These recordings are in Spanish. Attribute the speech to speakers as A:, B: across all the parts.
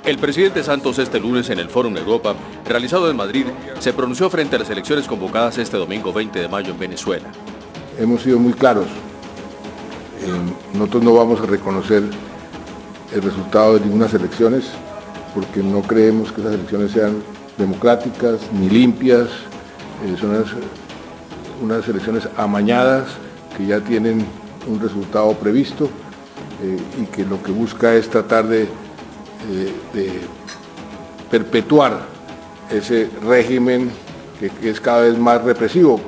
A: El presidente Santos este lunes en el Fórum Europa, realizado en Madrid, se pronunció frente a las elecciones convocadas este domingo 20 de mayo en Venezuela.
B: Hemos sido muy claros. Nosotros no vamos a reconocer el resultado de ninguna elecciones porque no creemos que esas elecciones sean democráticas ni limpias. Son unas elecciones amañadas que ya tienen un resultado previsto y que lo que busca es tratar de perpetuar ese régimen que es cada vez más represivo.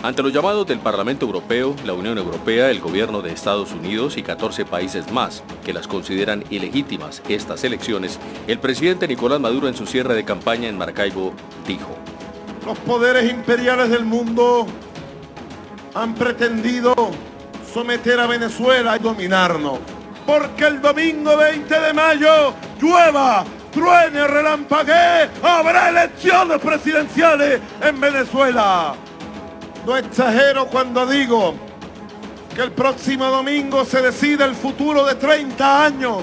A: Ante los llamados del Parlamento Europeo, la Unión Europea, el gobierno de Estados Unidos y 14 países más que las consideran ilegítimas estas elecciones, el presidente Nicolás Maduro en su cierre de campaña en Maracaibo dijo:
C: los poderes imperiales del mundo han pretendido someter a Venezuela y dominarnos. Porque el domingo 20 de mayo llueva, truene, relampaguee, habrá elecciones presidenciales en Venezuela. No exagero cuando digo que el próximo domingo se decide el futuro de 30 años.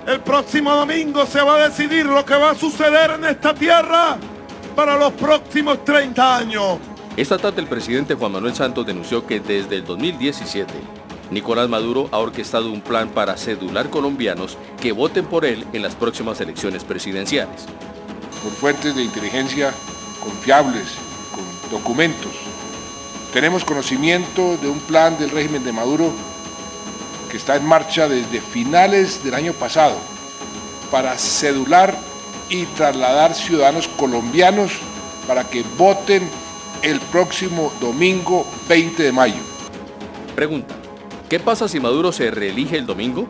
C: El próximo domingo se va a decidir lo que va a suceder en esta tierra para los próximos 30 años.
A: Esta tarde el presidente Juan Manuel Santos denunció que desde el 2017, Nicolás Maduro ha orquestado un plan para cedular colombianos que voten por él en las próximas elecciones presidenciales.
B: Por fuentes de inteligencia confiables, con documentos, tenemos conocimiento de un plan del régimen de Maduro que está en marcha desde finales del año pasado para cedular y trasladar ciudadanos colombianos para que voten el próximo domingo 20 de mayo.
A: Pregunta: ¿qué pasa si Maduro se reelige el domingo?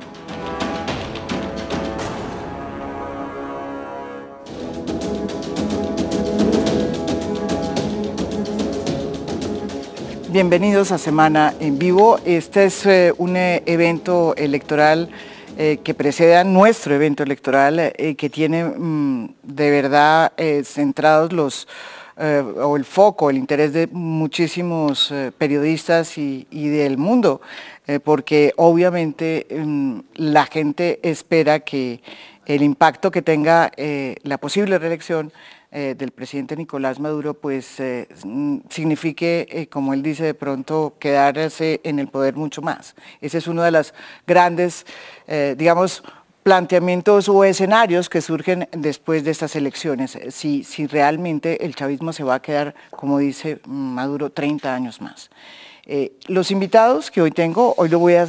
D: Bienvenidos a Semana en Vivo. Este es un evento electoral que precede a nuestro evento electoral, que tiene de verdad centrados o el foco, el interés de muchísimos periodistas y del mundo, porque obviamente la gente espera que el impacto que tenga la posible reelección del presidente Nicolás Maduro pues signifique, como él dice, de pronto quedarse en el poder mucho más. Ese es uno de los grandes, digamos, planteamientos o escenarios que surgen después de estas elecciones, si realmente el chavismo se va a quedar, como dice Maduro, 30 años más. Los invitados que hoy tengo, hoy los voy a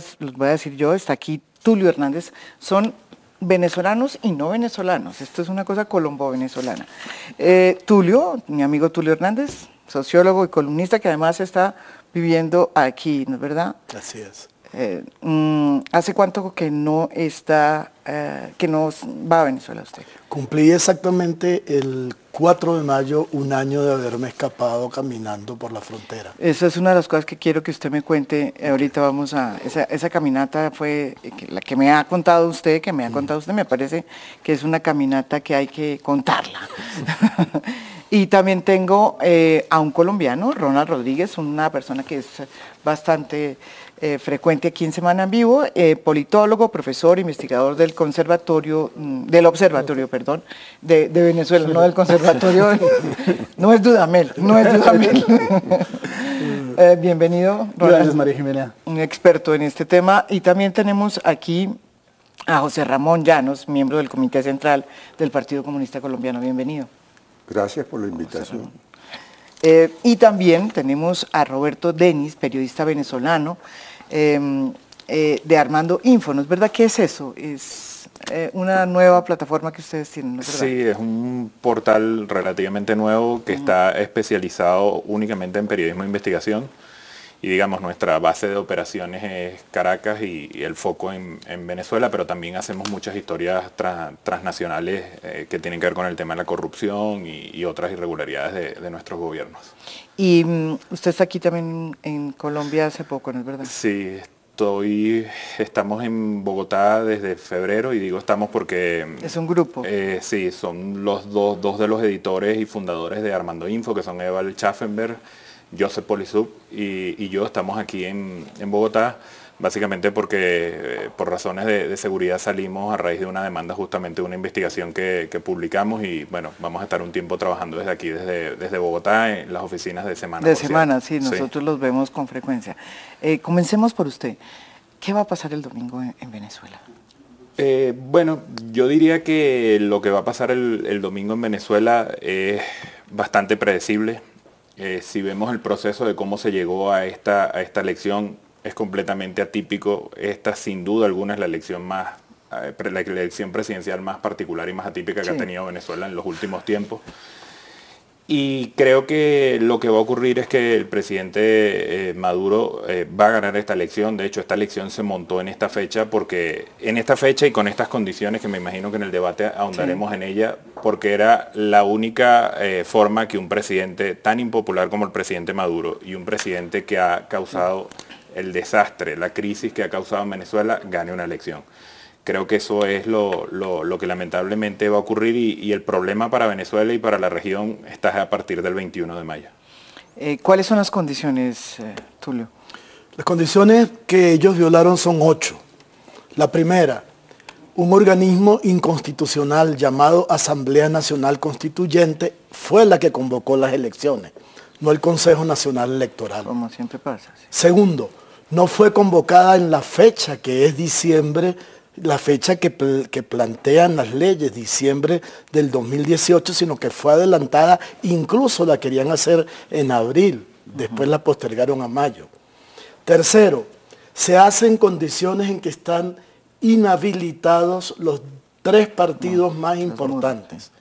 D: decir yo, está aquí Tulio Hernández, son venezolanos y no venezolanos, esto es una cosa colombo-venezolana. Tulio, mi amigo Tulio Hernández, sociólogo y columnista que además está viviendo aquí, ¿no es verdad?
E: Así es.
D: ¿Hace cuánto que no va a Venezuela usted?
E: Cumplí exactamente el 4 de mayo un año de haberme escapado caminando por la frontera.
D: Esa es una de las cosas que quiero que usted me cuente. Ahorita vamos a... Esa caminata fue la que me ha contado usted, me parece que es una caminata que hay que contarla. Y también tengo a un colombiano, Ronald Rodríguez, una persona que es bastante frecuente aquí en Semana en Vivo, politólogo, profesor, investigador del observatorio de Venezuela, no del conservatorio, no es Dudamel. Bienvenido, Ronald.
E: Gracias, María Jimena.
D: Un experto en este tema. Y también tenemos aquí a José Ramón Llanos, miembro del Comité Central del Partido Comunista Colombiano. Bienvenido.
F: Gracias por la invitación.
D: Y también tenemos a Roberto Denis, periodista venezolano, de Armando Info, ¿no es verdad? ¿Qué es eso? Es una nueva plataforma que ustedes tienen, ¿no es verdad?
G: Sí, es un portal relativamente nuevo que está especializado únicamente en periodismo de investigación. Y digamos, nuestra base de operaciones es Caracas y el foco en Venezuela, pero también hacemos muchas historias transnacionales que tienen que ver con el tema de la corrupción y otras irregularidades de nuestros gobiernos.
D: Y usted está aquí también en Colombia hace poco, ¿no es verdad?
G: Sí, estamos en Bogotá desde febrero, y digo estamos porque...
D: Es un grupo.
G: Sí, son los dos de los editores y fundadores de Armando Info, que son Eval Schaffenberg, Joseph Polisuk y yo. Estamos aquí en Bogotá básicamente porque por razones de seguridad salimos a raíz de una demanda justamente de una investigación que publicamos y bueno, vamos a estar un tiempo trabajando desde aquí, desde Bogotá, en las oficinas de Semana.
D: De Semana, sí, nosotros los vemos con frecuencia. Comencemos por usted. ¿Qué va a pasar el domingo en Venezuela?
G: Bueno, yo diría que lo que va a pasar el domingo en Venezuela es bastante predecible. Si vemos el proceso de cómo se llegó a esta elección, es completamente atípico. Esta sin duda alguna es la elección presidencial más particular y más atípica que ha tenido Venezuela en los últimos tiempos. Y creo que lo que va a ocurrir es que el presidente Maduro va a ganar esta elección. De hecho, esta elección se montó en esta fecha porque en esta fecha y con estas condiciones, que me imagino que en el debate ahondaremos en ella, porque era la única forma que un presidente tan impopular como el presidente Maduro y un presidente que ha causado el desastre, la crisis que ha causado en Venezuela, gane una elección. Creo que eso es lo que lamentablemente va a ocurrir y el problema para Venezuela y para la región está a partir del 21 de mayo.
D: ¿Cuáles son las condiciones, Tulio?
E: Las condiciones que ellos violaron son 8. La primera, un organismo inconstitucional llamado Asamblea Nacional Constituyente fue la que convocó las elecciones, no el Consejo Nacional Electoral.
D: Como siempre pasa. Sí.
E: Segundo, no fue convocada en la fecha que es diciembre, la fecha que plantean las leyes, diciembre del 2018, sino que fue adelantada, incluso la querían hacer en abril, después la postergaron a mayo. Tercero, se hace en condiciones en que están inhabilitados los 3 partidos más importantes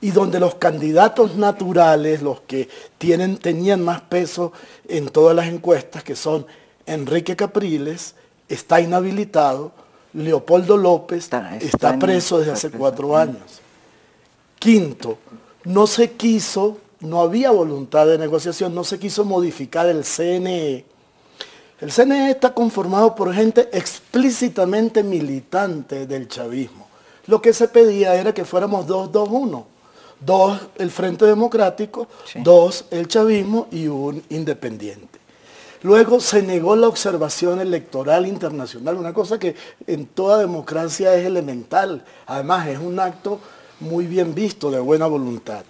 E: y donde los candidatos naturales, los que tenían más peso en todas las encuestas, que son Enrique Capriles, está inhabilitado, Leopoldo López está preso desde hace 4 años. Quinto, no había voluntad de negociación, no se quiso modificar el CNE. El CNE está conformado por gente explícitamente militante del chavismo. Lo que se pedía era que fuéramos 2-2-1. 2 el Frente Democrático, 2 el chavismo y un independiente. Luego se negó la observación electoral internacional, una cosa que en toda democracia es elemental. Además es un acto muy bien visto de buena voluntad.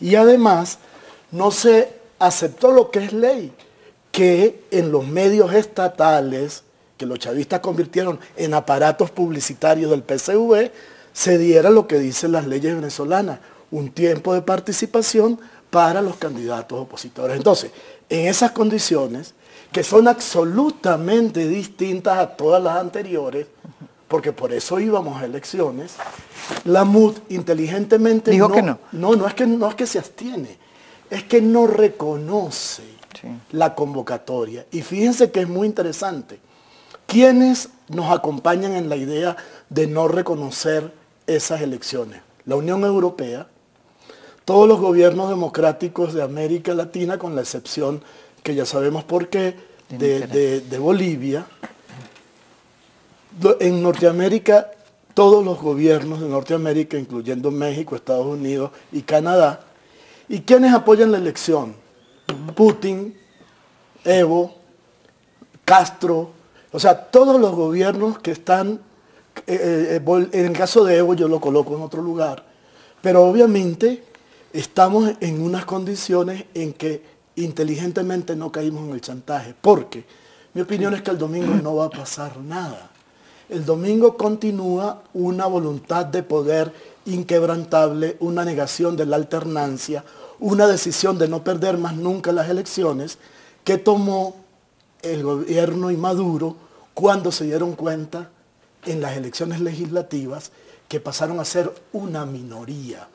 E: Y además no se aceptó lo que es ley, que en los medios estatales, que los chavistas convirtieron en aparatos publicitarios del PCV, se diera lo que dicen las leyes venezolanas, un tiempo de participación para los candidatos opositores. Entonces, en esas condiciones, que son absolutamente distintas a todas las anteriores, porque por eso íbamos a elecciones, la MUD inteligentemente
D: dijo que no.
E: No es que se abstiene, es que no reconoce la convocatoria. Y fíjense que es muy interesante. ¿Quiénes nos acompañan en la idea de no reconocer esas elecciones? La Unión Europea, todos los gobiernos democráticos de América Latina, con la excepción que ya sabemos por qué, de Bolivia. En Norteamérica, todos los gobiernos de Norteamérica, incluyendo México, Estados Unidos y Canadá. ¿Y quiénes apoyan la elección? Putin, Evo, Castro, o sea, todos los gobiernos que están, en el caso de Evo yo lo coloco en otro lugar, pero obviamente estamos en unas condiciones en que inteligentemente no caímos en el chantaje, porque mi opinión es que el domingo no va a pasar nada. El domingo continúa una voluntad de poder inquebrantable, una negación de la alternancia, una decisión de no perder más nunca las elecciones que tomó el gobierno y Maduro cuando se dieron cuenta en las elecciones legislativas que pasaron a ser una minoría.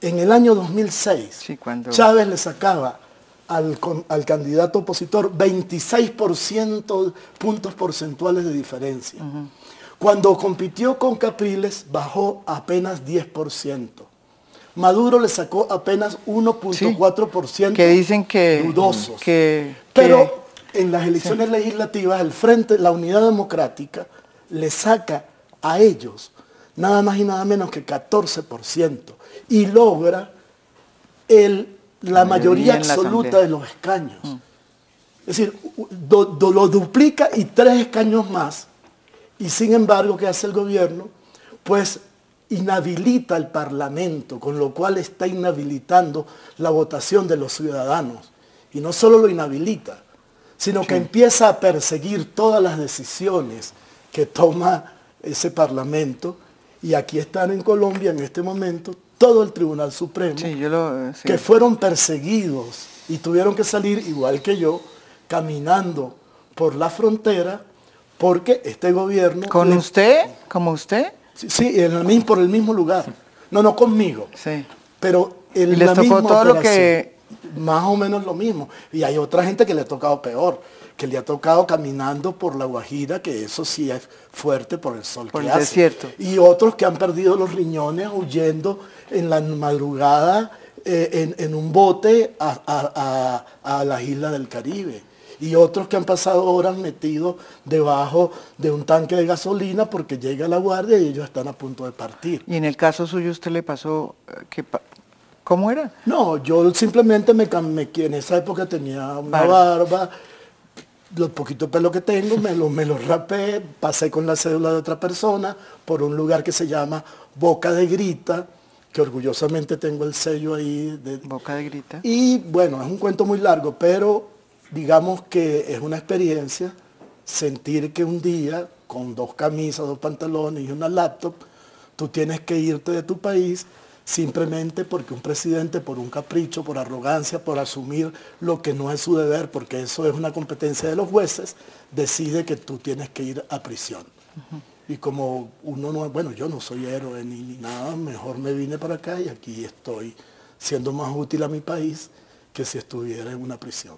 E: En el año 2006, Chávez le sacaba al candidato opositor 26% puntos porcentuales de diferencia. Cuando compitió con Capriles, bajó apenas 10%. Maduro le sacó apenas 1.4%,
D: que dicen que
E: dudosos. Pero en las elecciones legislativas, el Frente, la Unidad Democrática, le saca a ellos nada más y nada menos que 14% y logra la mayoría absoluta de los escaños. Es decir, lo duplica y 3 escaños más. Y sin embargo, ¿qué hace el gobierno? Pues inhabilita al Parlamento, con lo cual está inhabilitando la votación de los ciudadanos. Y no solo lo inhabilita, sino que empieza a perseguir todas las decisiones que toma ese Parlamento. Y aquí están en Colombia en este momento todo el Tribunal Supremo, que fueron perseguidos y tuvieron que salir, igual que yo, caminando por la frontera, porque este gobierno...
D: ¿Con usted? ¿Como usted?
E: Sí, por el mismo lugar. No conmigo. Sí. Pero
D: ¿y les tocó todo lo que...?
E: Más o menos lo mismo. Y hay otra gente que le ha tocado peor, que le ha tocado caminando por la Guajira, que eso sí es fuerte por el sol
D: por
E: que
D: el
E: hace.
D: Desierto.
E: Y otros que han perdido los riñones huyendo en la madrugada en un bote a las islas del Caribe. Y otros que han pasado horas metidos debajo de un tanque de gasolina porque llega la guardia y ellos están a punto de partir.
D: ¿Y en el caso suyo usted le pasó cómo era?
E: No, yo simplemente en esa época tenía una barba, los poquitos pelos que tengo, me los rapé, pasé con la cédula de otra persona por un lugar que se llama Boca de Grita, que orgullosamente tengo el sello ahí.
D: Boca de Grita.
E: Y bueno, es un cuento muy largo, pero digamos que es una experiencia sentir que un día, con 2 camisas, 2 pantalones y una laptop, tú tienes que irte de tu país simplemente porque un presidente, por un capricho, por arrogancia, por asumir lo que no es su deber, porque eso es una competencia de los jueces, decide que tú tienes que ir a prisión. Y como uno no, bueno, yo no soy héroe ni nada, mejor me vine para acá y aquí estoy siendo más útil a mi país que si estuviera en una prisión.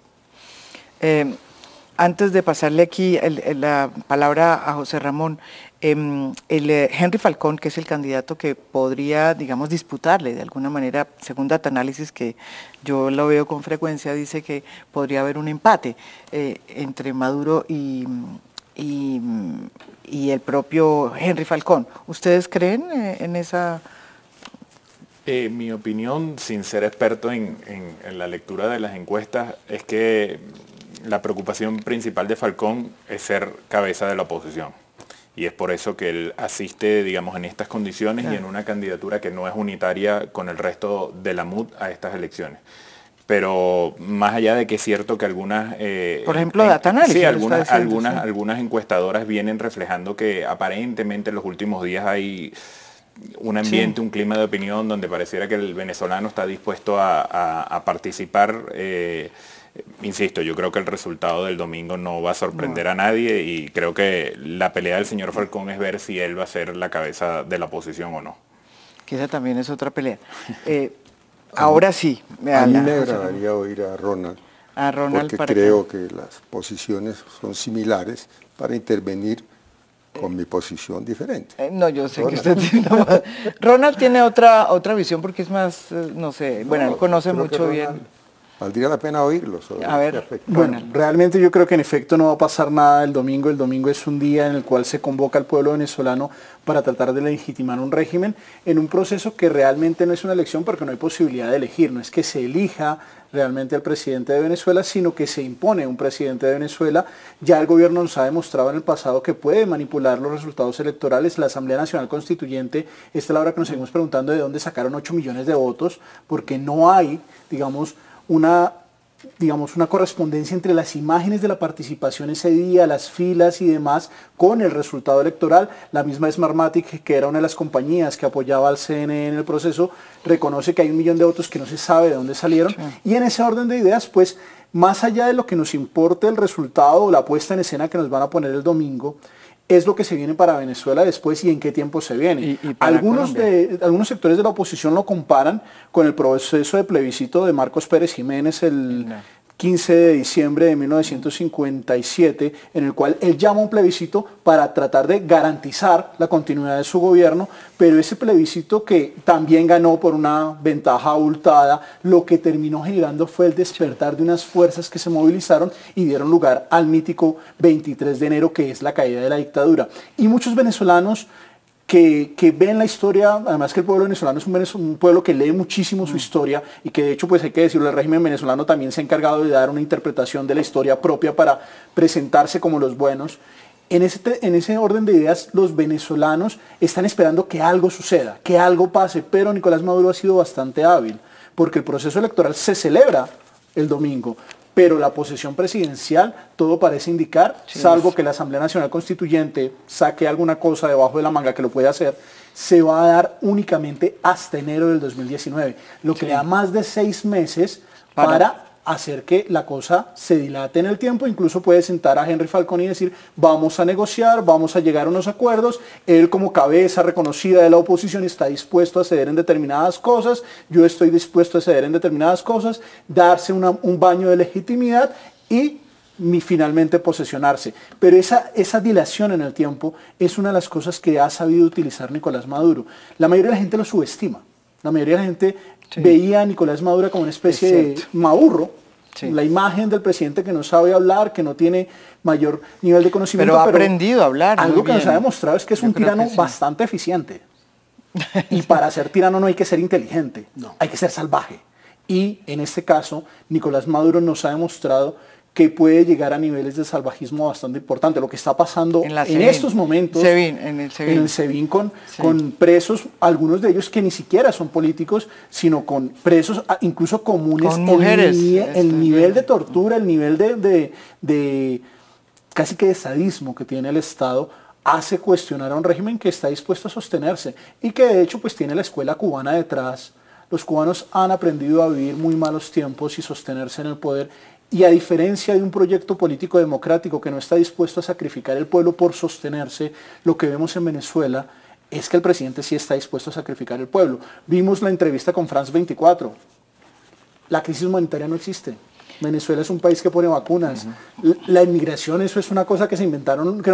D: Antes de pasarle aquí la palabra a José Ramón, Henry Falcón, que es el candidato que podría, digamos, disputarle de alguna manera, según Data Análisis, que yo lo veo con frecuencia, dice que podría haber un empate entre Maduro y el propio Henry Falcón. ¿Ustedes creen en esa...?
G: Mi opinión, sin ser experto en la lectura de las encuestas, es que la preocupación principal de Falcón es ser cabeza de la oposición. Y es por eso que él asiste, digamos, en estas condiciones y en una candidatura que no es unitaria con el resto de la MUD a estas elecciones. Pero más allá de que es cierto que algunas...
D: por ejemplo, Data Análisis.
G: Sí, algunas encuestadoras vienen reflejando que aparentemente en los últimos días hay un ambiente, un clima de opinión donde pareciera que el venezolano está dispuesto a participar. Insisto, yo creo que el resultado del domingo no va a sorprender a nadie y creo que la pelea del señor Falcón es ver si él va a ser la cabeza de la oposición o no.
D: Que esa también es otra pelea. Ahora sí.
F: A mí me agradaría oír a Ronald, porque creo que las posiciones son similares para intervenir con mi posición diferente.
D: No, yo sé que usted tiene Ronald tiene otra visión porque es más, no sé, bueno, él conoce mucho bien.
F: Valdría la pena oírlo.
D: A ver,
H: bueno, realmente yo creo que en efecto no va a pasar nada el domingo. El domingo es un día en el cual se convoca al pueblo venezolano para tratar de legitimar un régimen en un proceso que realmente no es una elección porque no hay posibilidad de elegir. No es que se elija realmente al presidente de Venezuela, sino que se impone un presidente de Venezuela. Ya el gobierno nos ha demostrado en el pasado que puede manipular los resultados electorales. La Asamblea Nacional Constituyente, esta es la hora que nos seguimos preguntando de dónde sacaron 8 millones de votos, porque no hay, digamos, una correspondencia entre las imágenes de la participación ese día, las filas y demás, con el resultado electoral. La misma Smartmatic, que era una de las compañías que apoyaba al CNE en el proceso, reconoce que hay 1 millón de votos que no se sabe de dónde salieron. Sí. Y en ese orden de ideas, pues, más allá de lo que nos importe el resultado o la puesta en escena que nos van a poner el domingo, es lo que se viene para Venezuela después y en qué tiempo se viene. Algunos sectores de la oposición lo comparan con el proceso de plebiscito de Marcos Pérez Jiménez el 15 de diciembre de 1957, en el cual él llama un plebiscito para tratar de garantizar la continuidad de su gobierno, pero ese plebiscito, que también ganó por una ventaja abultada, lo que terminó generando fue el despertar de unas fuerzas que se movilizaron y dieron lugar al mítico 23 de enero, que es la caída de la dictadura. Y muchos venezolanos que ven la historia, además que el pueblo venezolano es un pueblo que lee muchísimo su historia y que de hecho, pues hay que decirlo, el régimen venezolano también se ha encargado de dar una interpretación de la historia propia para presentarse como los buenos. En ese orden de ideas, los venezolanos están esperando que algo suceda, que algo pase, pero Nicolás Maduro ha sido bastante hábil, porque el proceso electoral se celebra el domingo, pero la posesión presidencial, todo parece indicar, salvo que la Asamblea Nacional Constituyente saque alguna cosa debajo de la manga que lo puede hacer, se va a dar únicamente hasta enero del 2019, lo que le da más de 6 meses para hacer que la cosa se dilate en el tiempo. Incluso puede sentar a Henry Falcón y decir, vamos a negociar, vamos a llegar a unos acuerdos, él como cabeza reconocida de la oposición está dispuesto a ceder en determinadas cosas, yo estoy dispuesto a ceder en determinadas cosas, darse un baño de legitimidad y finalmente posesionarse. Pero esa dilación en el tiempo es una de las cosas que ha sabido utilizar Nicolás Maduro. La mayoría de la gente lo subestima. La mayoría de la gente veía a Nicolás Maduro como una especie de maurro, la imagen del presidente que no sabe hablar, que no tiene mayor nivel de conocimiento.
D: Pero ha aprendido a hablar.
H: Algo que nos ha demostrado es que es un tirano bastante eficiente. Y para ser tirano no hay que ser inteligente, hay que ser salvaje. Y en este caso, Nicolás Maduro nos ha demostrado que puede llegar a niveles de salvajismo bastante importante. Lo que está pasando en estos momentos en el SEBIN con presos, algunos de ellos que ni siquiera son políticos, sino con presos incluso comunes, con mujeres. El nivel de tortura, el nivel de casi que de sadismo que tiene el Estado hace cuestionar a un régimen que está dispuesto a sostenerse y que de hecho pues tiene la escuela cubana detrás. Los cubanos han aprendido a vivir muy malos tiempos y sostenerse en el poder. Y a diferencia de un proyecto político democrático que no está dispuesto a sacrificar el pueblo por sostenerse, lo que vemos en Venezuela es que el presidente sí está dispuesto a sacrificar el pueblo. Vimos la entrevista con France 24. La crisis humanitaria no existe. Venezuela es un país que pone vacunas. La inmigración, eso es una cosa que nos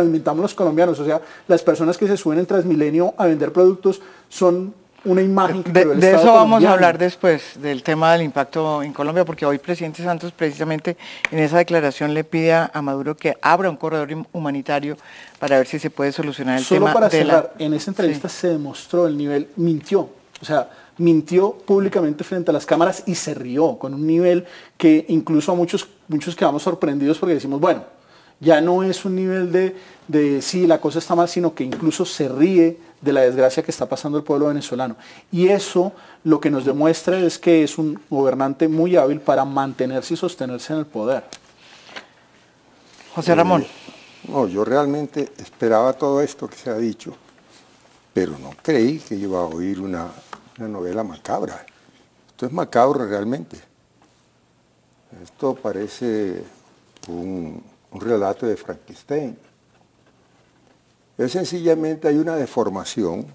H: inventamos los colombianos. O sea, las personas que se suben en Transmilenio a vender productos son una imagen que
D: de eso vamos a hablar después, del tema del impacto en Colombia, porque hoy presidente Santos precisamente en esa declaración le pide a Maduro que abra un corredor humanitario para ver si se puede solucionar el tema.
H: Solo para cerrar, en esa entrevista se demostró el nivel, mintió públicamente frente a las cámaras y se rió con un nivel que incluso a muchos quedamos sorprendidos porque decimos, bueno, ya no es un nivel de sí, la cosa está mal, sino que incluso se ríe de la desgracia que está pasando el pueblo venezolano. Y eso lo que nos demuestra es que es un gobernante muy hábil para mantenerse y sostenerse en el poder.
D: José Ramón.
F: No, yo realmente esperaba todo esto que se ha dicho, pero no creí que iba a oír una novela macabra. Esto es macabro realmente. Esto parece un relato de Frankenstein. Es sencillamente hay una deformación,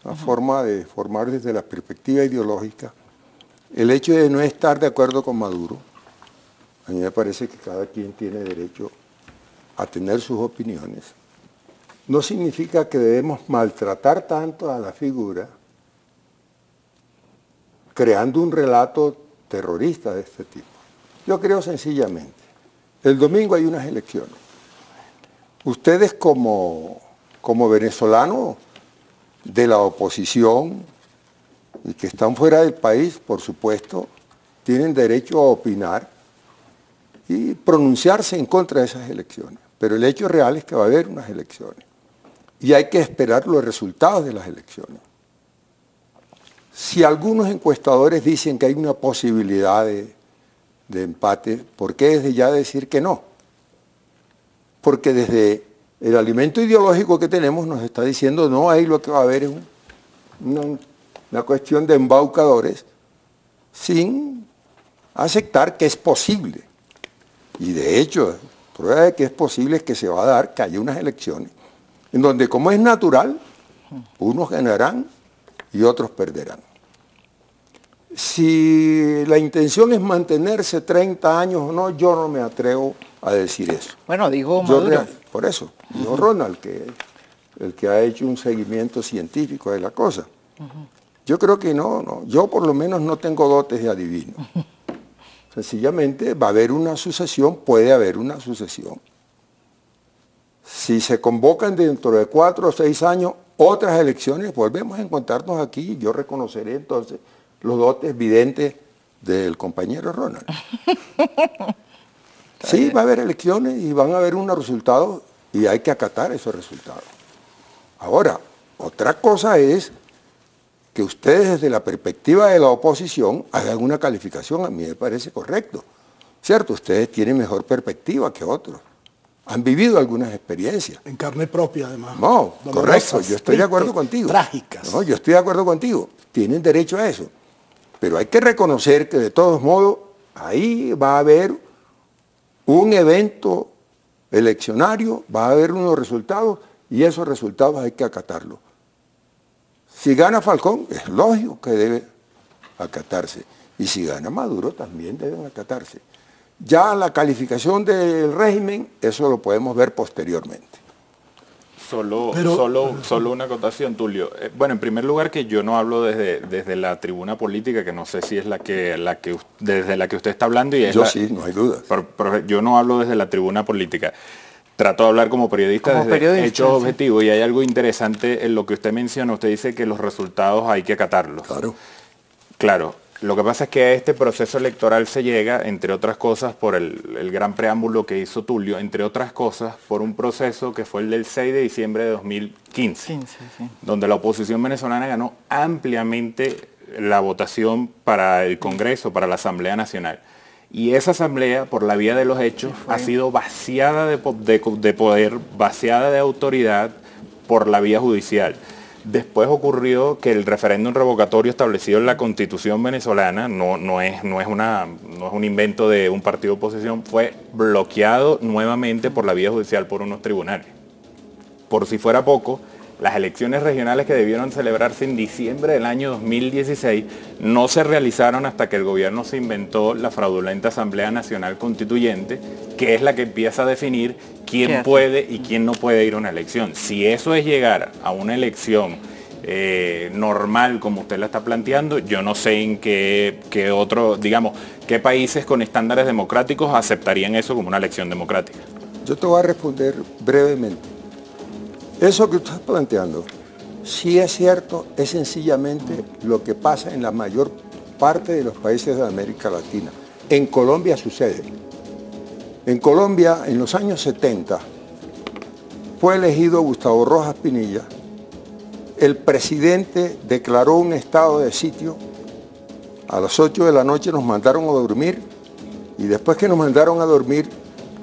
F: una forma de formar desde la perspectiva ideológica. El hecho de no estar de acuerdo con Maduro, a mí me parece que cada quien tiene derecho a tener sus opiniones, no significa que debemos maltratar tanto a la figura creando un relato terrorista de este tipo. Yo creo sencillamente, el domingo hay unas elecciones. Ustedes como venezolanos de la oposición y que están fuera del país, por supuesto, tienen derecho a opinar y pronunciarse en contra de esas elecciones. Pero el hecho real es que va a haber unas elecciones y hay que esperar los resultados de las elecciones. Si algunos encuestadores dicen que hay una posibilidad de empate, ¿por qué desde ya decir que no? Porque desde el alimento ideológico que tenemos nos está diciendo no, ahí lo que va a haber es una cuestión de embaucadores sin aceptar que es posible. Y de hecho, prueba de que es posible es que se va a dar que haya unas elecciones en donde, como es natural, unos ganarán y otros perderán. Si la intención es mantenerse 30 años o no, yo no me atrevo a decir eso.
D: Bueno, dijo Maduro.
F: Por eso, dijo Ronald, el que ha hecho un seguimiento científico de la cosa. Yo creo que no, yo por lo menos no tengo dotes de adivino. Sencillamente va a haber una sucesión, puede haber una sucesión. Si se convocan dentro de 4 o 6 años, otras elecciones, volvemos a encontrarnos aquí y yo reconoceré entonces los dotes videntes del compañero Ronald. Sí, va a haber elecciones y van a haber unos resultados y hay que acatar esos resultados. Ahora, otra cosa es que ustedes desde la perspectiva de la oposición hagan una calificación, a mí me parece correcto. ¿Cierto? Ustedes tienen mejor perspectiva que otros. Han vivido algunas experiencias.
E: En carne propia, además.
F: No, correcto, yo estoy de acuerdo contigo.
E: Trágicas.
F: No, yo estoy de acuerdo contigo. Tienen derecho a eso. Pero hay que reconocer que de todos modos, ahí va a haber un evento eleccionario, va a haber unos resultados y esos resultados hay que acatarlos. Si gana Falcón, es lógico que debe acatarse. Y si gana Maduro, también deben acatarse. Ya la calificación del régimen, eso lo podemos ver posteriormente.
G: Solo una acotación, Tulio. Bueno, en primer lugar que yo no hablo desde la tribuna política, que no sé si es desde la que usted está hablando. Y
F: sí, no hay duda.
G: Pero yo no hablo desde la tribuna política. Trato de hablar como periodista desde hechos objetivos, y hay algo interesante en lo que usted menciona. Usted dice que los resultados hay que acatarlos.
F: Claro.
G: Claro, lo que pasa es que a este proceso electoral se llega, entre otras cosas, por el gran preámbulo que hizo Tulio, entre otras cosas, por un proceso que fue el del 6 de diciembre de 2015, donde la oposición venezolana ganó ampliamente la votación para el Congreso, para la Asamblea Nacional. Y esa asamblea, por la vía de los hechos, ha sido vaciada de poder, vaciada de autoridad por la vía judicial. Después ocurrió que el referéndum revocatorio establecido en la Constitución venezolana, no es un invento de un partido de oposición, fue bloqueado nuevamente por la vía judicial por unos tribunales. Por si fuera poco, las elecciones regionales que debieron celebrarse en diciembre del año 2016 no se realizaron hasta que el gobierno se inventó la fraudulenta Asamblea Nacional Constituyente, que es la que empieza a definir quién puede y quién no puede ir a una elección. Si eso es llegar a una elección normal como usted la está planteando, yo no sé en qué países con estándares democráticos aceptarían eso como una elección democrática.
F: Yo te voy a responder brevemente. Eso que tú estás planteando, si es cierto, es sencillamente lo que pasa en la mayor parte de los países de América Latina. En Colombia sucede. En Colombia, en los años 70, fue elegido Gustavo Rojas Pinilla. El presidente declaró un estado de sitio. A las 8 de la noche nos mandaron a dormir y después que nos mandaron a dormir,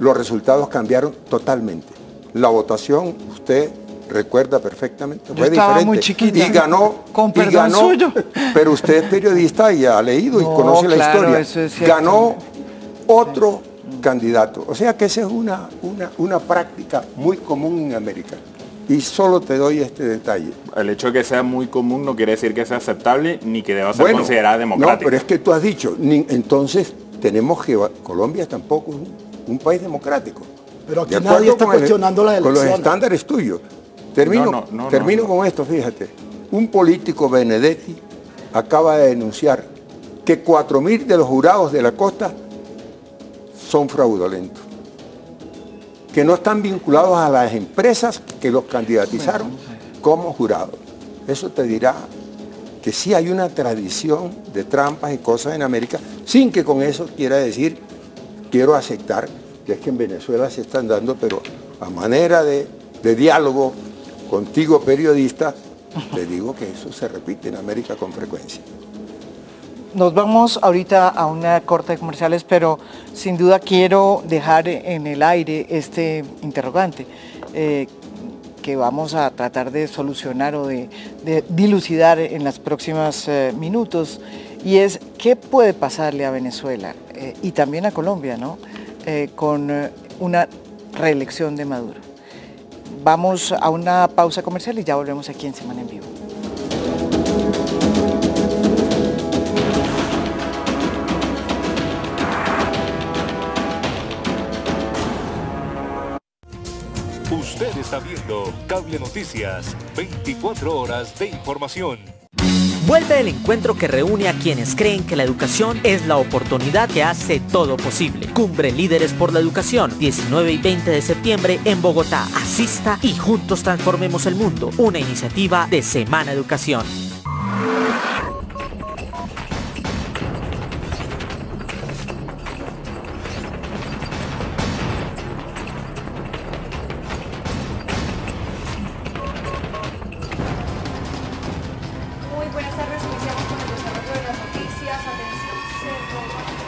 F: los resultados cambiaron totalmente. La votación, usted recuerda perfectamente, fue diferente.
D: Muy chiquita.
F: Y ganó,
D: suyo.
F: Pero usted es periodista y ha leído y conoce la historia. Ganó otro candidato. O sea que esa es una práctica muy común en América. Y solo te doy este detalle.
G: El hecho de que sea muy común no quiere decir que sea aceptable ni que deba ser considerada democrática.
F: No, pero es que tú has dicho, entonces tenemos que Colombia tampoco es un país democrático.
E: Pero aquí nadie está cuestionando las elecciones.
F: Con los estándares tuyos. Termino con esto, fíjate. Un político, Benedetti, acaba de denunciar que 4.000 de los jurados de la costa son fraudulentos, que no están vinculados a las empresas que los candidatizaron como jurados. Eso te dirá que sí hay una tradición de trampas y cosas en América, sin que con eso quiera decir, quiero aceptar que es que en Venezuela se están dando, pero a manera de diálogo contigo, periodista, te digo que eso se repite en América con frecuencia.
D: Nos vamos ahorita a una corte de comerciales, pero sin duda quiero dejar en el aire este interrogante que vamos a tratar de solucionar o de dilucidar en los próximos minutos, y es qué puede pasarle a Venezuela y también a Colombia, ¿no? Con una reelección de Maduro. Vamos a una pausa comercial y ya volvemos aquí en Semana en Vivo.
I: Usted está viendo Cable Noticias, 24 horas de información.
J: Vuelve el encuentro que reúne a quienes creen que la educación es la oportunidad que hace todo posible. Cumbre Líderes por la Educación, 19 y 20 de septiembre en Bogotá. Asista y juntos transformemos el mundo. Una iniciativa de Semana Educación.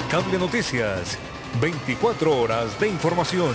I: Cable Noticias, 24 horas de información.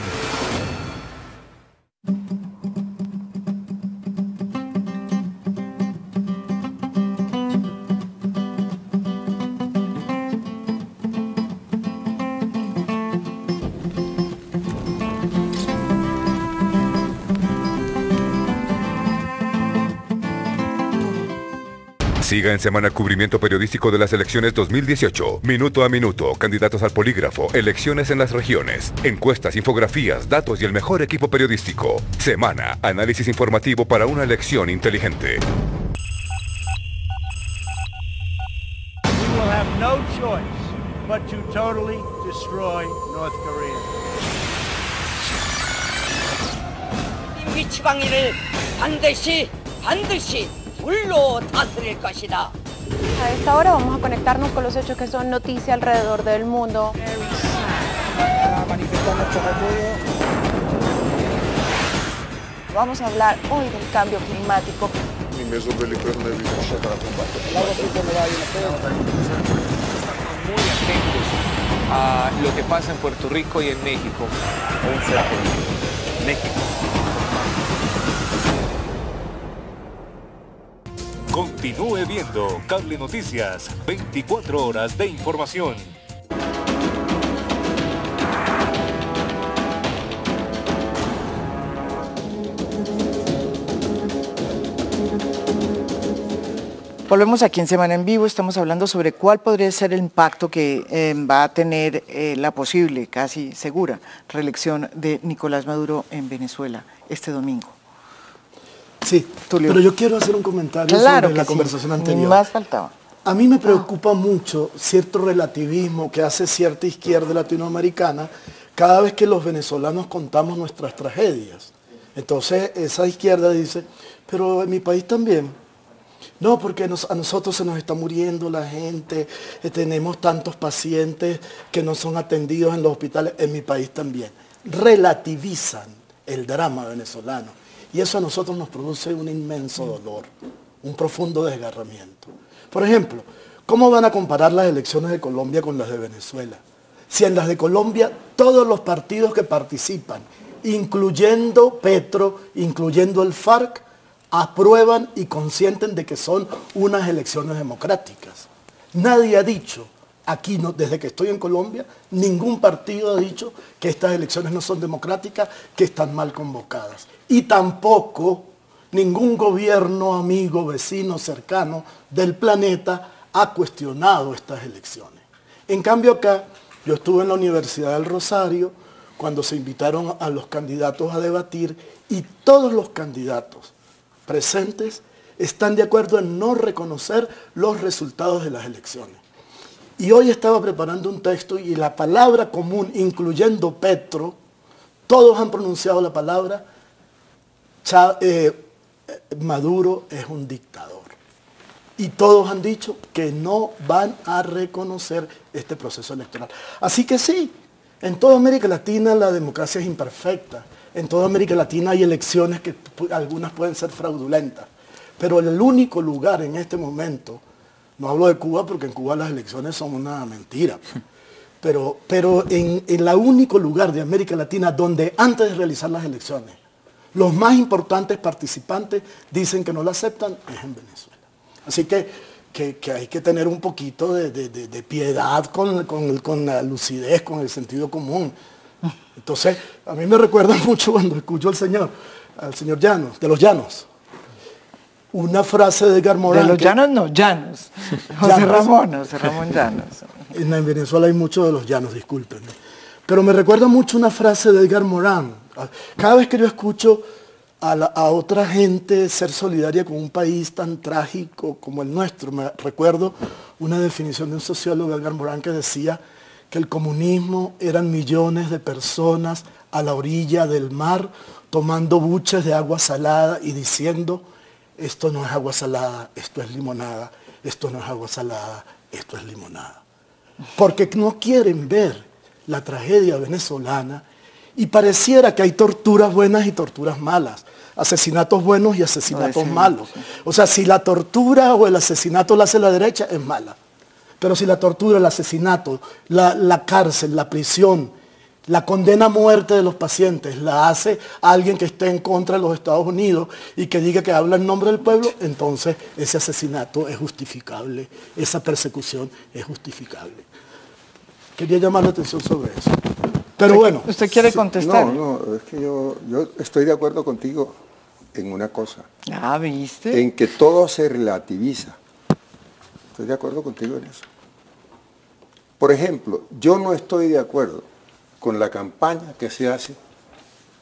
K: Siga en Semana cubrimiento periodístico de las elecciones 2018. Minuto a minuto, candidatos al polígrafo, elecciones en las regiones, encuestas, infografías, datos y el mejor equipo periodístico. Semana, análisis informativo para una elección inteligente.
L: We will have no choice but to totally destroy North Korea.
M: 인기 추방일을 반드시 불로 다스릴 것이다.
N: A esta hora vamos a conectarnos con los hechos que son noticia alrededor del mundo. Vamos a hablar hoy del cambio climático.
O: Muy atentos a lo que pasa en Puerto Rico y en México. México.
I: Continúe viendo Cable Noticias, 24 horas de información.
D: Volvemos aquí en Semana en Vivo, estamos hablando sobre cuál podría ser el impacto que va a tener la posible, casi segura, reelección de Nicolás Maduro en Venezuela este domingo.
E: Sí,
D: Tulio.
E: pero yo quiero hacer un comentario sobre la conversación anterior.
D: Ni más faltaba.
E: A mí me preocupa mucho cierto relativismo que hace cierta izquierda latinoamericana cada vez que los venezolanos contamos nuestras tragedias. Entonces esa izquierda dice, pero en mi país también. No, porque a nosotros se nos está muriendo la gente, tenemos tantos pacientes que no son atendidos en los hospitales, en mi país también. Relativizan el drama venezolano. Y eso a nosotros nos produce un inmenso dolor, un profundo desgarramiento. Por ejemplo, ¿cómo van a comparar las elecciones de Colombia con las de Venezuela? Si en las de Colombia todos los partidos que participan, incluyendo Petro, incluyendo el FARC, aprueban y consienten de que son unas elecciones democráticas. Nadie ha dicho, aquí no, desde que estoy en Colombia, ningún partido ha dicho que estas elecciones no son democráticas, que están mal convocadas. Y tampoco ningún gobierno, amigo, vecino, cercano del planeta ha cuestionado estas elecciones. En cambio acá, yo estuve en la Universidad del Rosario cuando se invitaron a los candidatos a debatir y todos los candidatos presentes están de acuerdo en no reconocer los resultados de las elecciones. Y hoy estaba preparando un texto y la palabra común, incluyendo Petro, todos han pronunciado la palabra Maduro es un dictador. Y todos han dicho que no van a reconocer este proceso electoral. Así que sí, en toda América Latina la democracia es imperfecta. En toda América Latina hay elecciones que algunas pueden ser fraudulentas. Pero el único lugar en este momento, no hablo de Cuba porque en Cuba las elecciones son una mentira, pero en el único lugar de América Latina donde antes de realizar las elecciones, los más importantes participantes dicen que no la aceptan, es en Venezuela. Así que hay que tener un poquito de piedad con la lucidez, con el sentido común. Entonces, a mí me recuerda mucho cuando escucho al señor Llanos, de los Llanos. Una frase de Edgar Morán.
D: De los Llanos no, Llanos. José Ramón Llanos.
E: En Venezuela hay muchos de los Llanos, discúlpenme. Pero me recuerda mucho una frase de Edgar Morán. Cada vez que yo escucho a otra gente ser solidaria con un país tan trágico como el nuestro. Me recuerdo una definición de un sociólogo, Edgar Morin, que decía que el comunismo eran millones de personas a la orilla del mar tomando buches de agua salada y diciendo: esto no es agua salada, esto es limonada, esto no es agua salada, esto es limonada. Porque no quieren ver la tragedia venezolana y pareciera que hay torturas buenas y torturas malas, asesinatos buenos y asesinatos malos. O sea, si la tortura o el asesinato lo hace la derecha, es mala. Pero si la tortura, el asesinato, la cárcel, la prisión, la condena a muerte de los pacientes la hace alguien que esté en contra de los Estados Unidos y que diga que habla en nombre del pueblo, entonces ese asesinato es justificable, esa persecución es justificable. Quería llamar la atención sobre eso. Pero bueno.
D: ¿Usted quiere contestar?
F: No, es que yo estoy de acuerdo contigo en una cosa.
D: Ah, ¿viste?
F: En que todo se relativiza. Estoy de acuerdo contigo en eso. Por ejemplo, yo no estoy de acuerdo con la campaña que se hace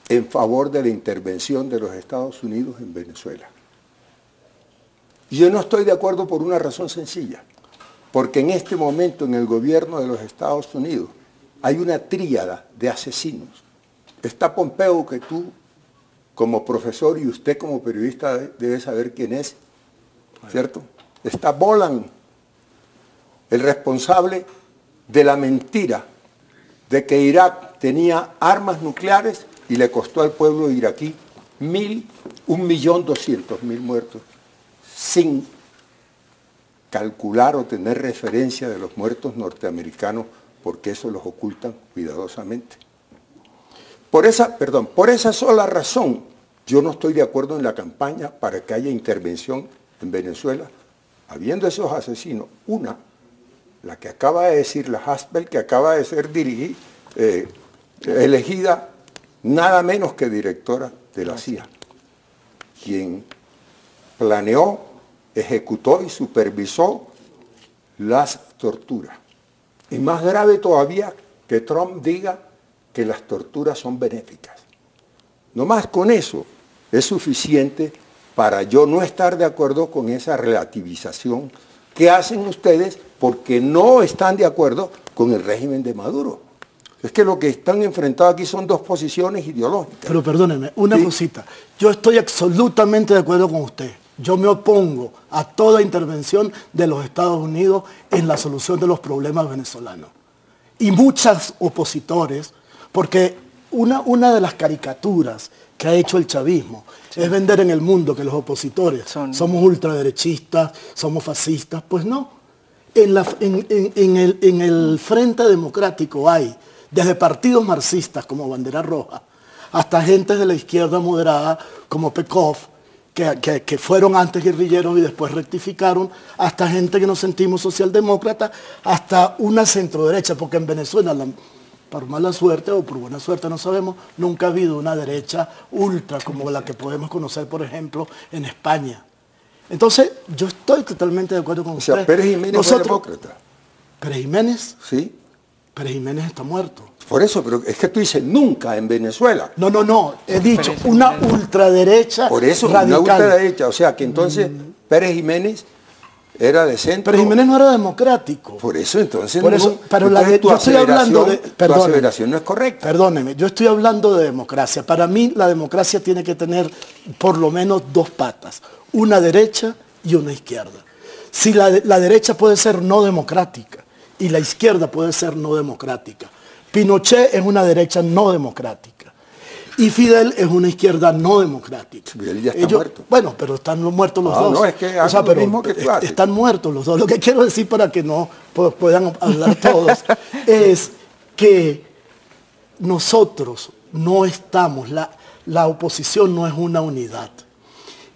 F: en favor de la intervención de los Estados Unidos en Venezuela. Yo no estoy de acuerdo por una razón sencilla, porque en este momento en el gobierno de los Estados Unidos hay una tríada de asesinos. Está Pompeo, que tú como profesor y usted como periodista debe saber quién es, ¿cierto? Está Bolan, el responsable de la mentira de que Irak tenía armas nucleares y le costó al pueblo iraquí 1.200.000 muertos, sin calcular o tener referencia de los muertos norteamericanos, porque eso los ocultan cuidadosamente. Por esa sola razón, yo no estoy de acuerdo en la campaña para que haya intervención en Venezuela, habiendo esos asesinos. Una, la que acaba de decir la Haspel, que acaba de ser elegida nada menos que directora de la CIA, quien planeó, ejecutó y supervisó las torturas. Y más grave todavía que Trump diga que las torturas son benéficas. No más con eso es suficiente para yo no estar de acuerdo con esa relativización que hacen ustedes porque no están de acuerdo con el régimen de Maduro. Es que lo que están enfrentados aquí son dos posiciones ideológicas.
E: Pero perdóneme, una cosita. Yo estoy absolutamente de acuerdo con usted. Yo me opongo a toda intervención de los Estados Unidos en la solución de los problemas venezolanos. Y muchos opositores, porque una de las caricaturas que ha hecho el chavismo es vender en el mundo que los opositores somos ultraderechistas, somos fascistas. Pues no. En el Frente Democrático hay desde partidos marxistas como Bandera Roja hasta gentes de la izquierda moderada como Pekov, que fueron antes guerrilleros y después rectificaron, hasta gente que nos sentimos socialdemócratas, hasta una centroderecha, porque en Venezuela, por mala suerte o por buena suerte no sabemos, nunca ha habido una derecha ultra como la que podemos conocer, por ejemplo, en España. Entonces, yo estoy totalmente de acuerdo con usted.
F: O sea, Pérez Jiménez fue demócrata.
E: ¿Pérez Jiménez?
F: Sí.
E: Pérez Jiménez está muerto.
F: Por eso, pero es que tú dices nunca en Venezuela.
E: No, he dicho una ultraderecha.
F: Por eso,
E: radical.
F: una ultraderecha, o sea que entonces Pérez Jiménez era de centro.
E: Pérez Jiménez no era democrático.
F: Por eso, entonces,
E: por eso, pero yo estoy hablando de...
F: Tu aseveración no es correcta.
E: Perdóneme, yo estoy hablando de democracia. Para mí la democracia tiene que tener por lo menos dos patas, una derecha y una izquierda. Si la derecha puede ser no democrática y la izquierda puede ser no democrática. Pinochet es una derecha no democrática y Fidel es una izquierda no democrática.
F: Fidel ya está muerto.
E: Bueno, pero están muertos los dos.
F: No, es que
E: lo mismo que tú haces. Están muertos los dos. Lo que quiero decir para que no puedan hablar todos es que nosotros no estamos, la oposición no es una unidad.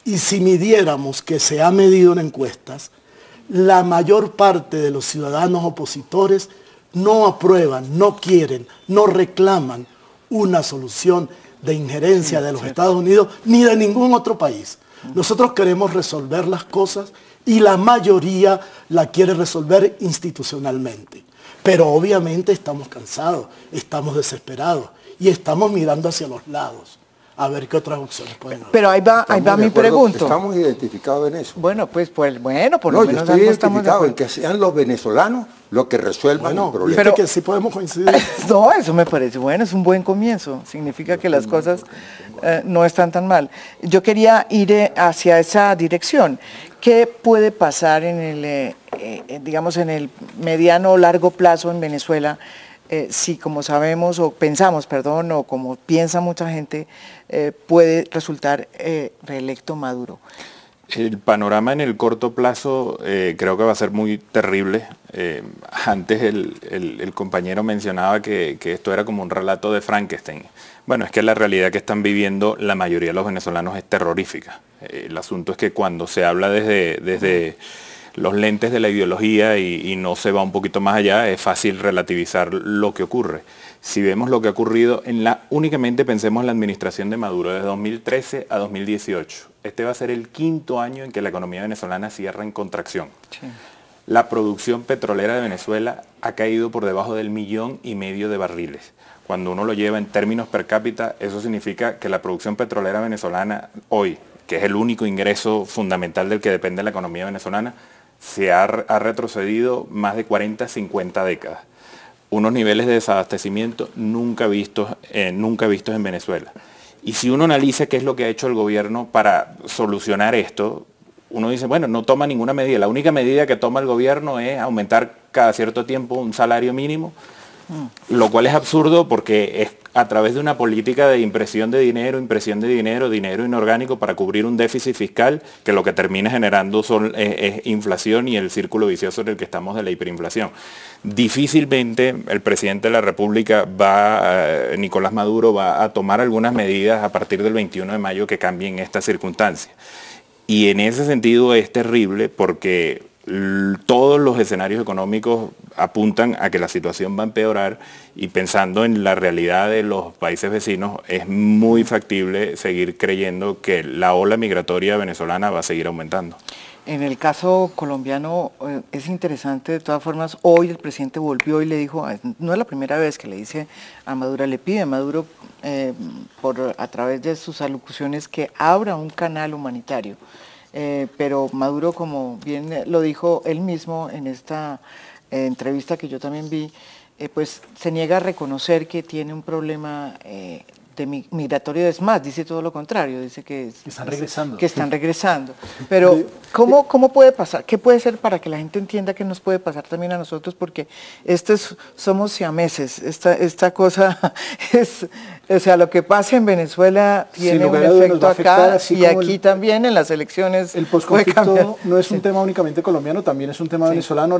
E: Y si midiéramos, que se ha medido en encuestas, la mayor parte de los ciudadanos opositores no aprueban, no quieren, no reclaman una solución de injerencia de los Estados Unidos ni de ningún otro país. Nosotros queremos resolver las cosas y la mayoría la quiere resolver institucionalmente. Pero obviamente estamos cansados, estamos desesperados y estamos mirando hacia los lados. a ver qué otras opciones pueden haber.
D: Pero ahí va mi pregunta.
F: Estamos identificados en eso.
D: Bueno, pues por lo menos
F: yo estoy identificado en que sean los venezolanos los que resuelvan el problema.
E: Pero que sí podemos coincidir.
D: No, eso me parece bueno, es un buen comienzo. Significa que las cosas no están tan mal. Yo quería ir hacia esa dirección. ¿Qué puede pasar en el, digamos, en el mediano o largo plazo en Venezuela? Si como sabemos o pensamos, perdón, o como piensa mucha gente, puede resultar reelecto Maduro.
G: El panorama en el corto plazo creo que va a ser muy terrible. Antes el compañero mencionaba que esto era como un relato de Frankenstein. Bueno, es que la realidad que están viviendo la mayoría de los venezolanos es terrorífica. El asunto es que cuando se habla desde los lentes de la ideología y no se va un poquito más allá, es fácil relativizar lo que ocurre. Si vemos lo que ha ocurrido, únicamente pensemos en la administración de Maduro, de 2013 a 2018. Este va a ser el 5º año en que la economía venezolana cierra en contracción. Sí. La producción petrolera de Venezuela ha caído por debajo del 1,5 millones de barriles. Cuando uno lo lleva en términos per cápita, eso significa que la producción petrolera venezolana hoy, que es el único ingreso fundamental del que depende la economía venezolana, se ha retrocedido más de 40, 50 décadas. Unos niveles de desabastecimiento nunca vistos en Venezuela. Y si uno analiza qué es lo que ha hecho el gobierno para solucionar esto, uno dice, bueno, no toma ninguna medida. La única medida que toma el gobierno es aumentar cada cierto tiempo un salario mínimo, lo cual es absurdo porque es a través de una política de impresión de dinero, dinero inorgánico para cubrir un déficit fiscal que lo que termina generando es inflación y el círculo vicioso en el que estamos de la hiperinflación. Difícilmente el presidente de la República Nicolás Maduro va a tomar algunas medidas a partir del 21 de mayo que cambien estas circunstancias. Y en ese sentido es terrible porque todos los escenarios económicos apuntan a que la situación va a empeorar y pensando en la realidad de los países vecinos es muy factible seguir creyendo que la ola migratoria venezolana va a seguir aumentando.
D: En el caso colombiano es interesante, de todas formas, hoy el presidente volvió y le dijo, no es la primera vez que le dice a Maduro, le pide a Maduro a través de sus alocuciones que abra un canal humanitario. Pero Maduro, como bien lo dijo él mismo en esta entrevista que yo también vi, pues se niega a reconocer que tiene un problema migratorio, es más, dice todo lo contrario, dice que
H: están regresando.
D: Que están regresando. Pero, ¿cómo puede pasar? ¿Qué puede ser para que la gente entienda que nos puede pasar también a nosotros? Porque somos siameses, esta cosa es, o sea, lo que pasa en Venezuela tiene un efecto acá y aquí también en las elecciones.
H: El posconflicto no es un tema únicamente colombiano, también es un tema venezolano.